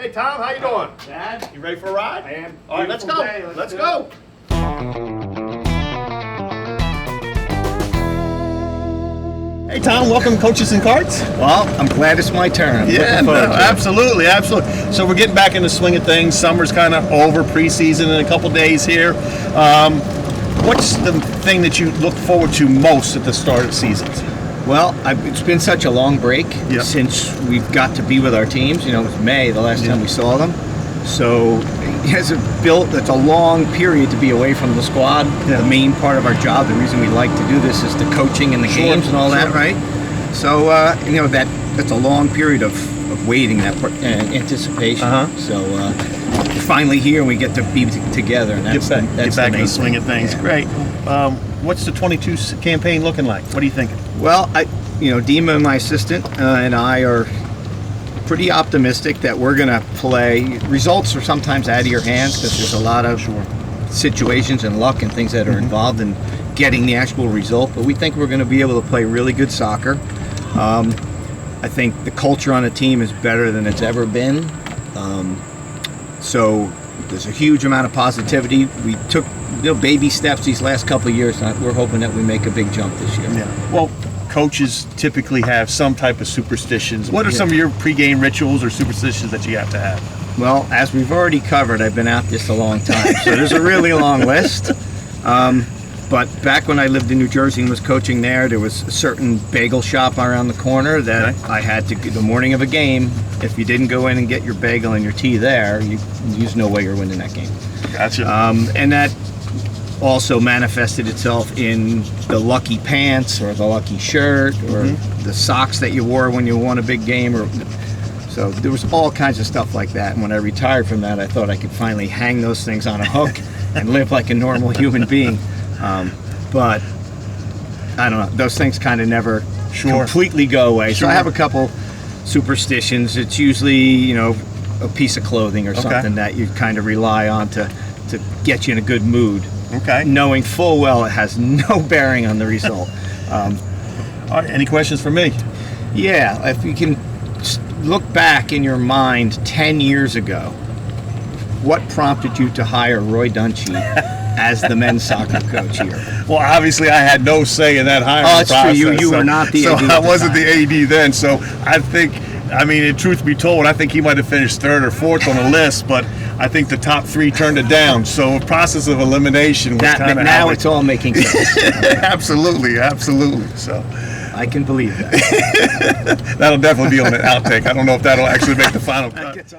Hey, Tom, how you doing? Dad? You ready for a ride? I am. All right, let's go. Beautiful day. Let's do go. Hey, Tom, welcome to Coaches and Carts. Well, I'm glad it's my turn. Yeah, Looking forward to it. absolutely, absolutely. So we're getting back in the swing of things. Summer's kind of over, preseason in a couple days here. What's the thing that you look forward to most at the start of seasons? Well, it's been such a long break Yep. since we've got to be with our teams. You know, it was May the last time we saw them. So it's a long period to be away from the squad. Yeah. The main part of our job, the reason we like to do this is the coaching and the games and all that, right? So, that's a long period of waiting, that anticipation. Uh-huh. So we're finally here and we get to be together. And Get back that's in main the swing of things. Yeah. Great. What's the 22 campaign looking like? What are you thinking? Well, Dima, my assistant, and I are pretty optimistic that we're going to play. Results are sometimes out of your hands because there's a lot of situations and luck and things that are involved in getting the actual result. But we think we're going to be able to play really good soccer. I think the culture on the team is better than it's ever been. So there's a huge amount of positivity. We took baby steps these last couple of years. We're hoping that we make a big jump this year. Yeah. Well, coaches typically have some type of superstitions. What are some of your pregame rituals or superstitions that you have to have? Well, as we've already covered, I've been at this a long time, so there's a really long list. But back when I lived in New Jersey and was coaching there was a certain bagel shop around the corner that I had to, the morning of a game, if you didn't go in and get your bagel and your tea there, there's no way you're winning that game. Gotcha. And that also manifested itself in the lucky pants or the lucky shirt or the socks that you wore when you won a big game. So there was all kinds of stuff like that. And when I retired from that, I thought I could finally hang those things on a hook and live like a normal human being. But I don't know, those things kind of never completely go away. So I have a couple superstitions. It's usually, a piece of clothing or something that you kind of rely on to get you in a good mood. Okay. Knowing full well it has no bearing on the result. All right, any questions for me? Yeah, if you can look back in your mind 10 years ago, what prompted you to hire Roy Dunshee as the men's soccer coach here? Well, obviously I had no say in that hiring process. Oh, it's true. You were not the AD. So I wasn't the AD then. So I think, truth be told, I think he might have finished third or fourth on the list, but I think the top three turned it down. So a process of elimination was kind of now it's all making sense. Absolutely. So I can believe that. that'll definitely be on the outtake. I don't know if that'll actually make the final cut.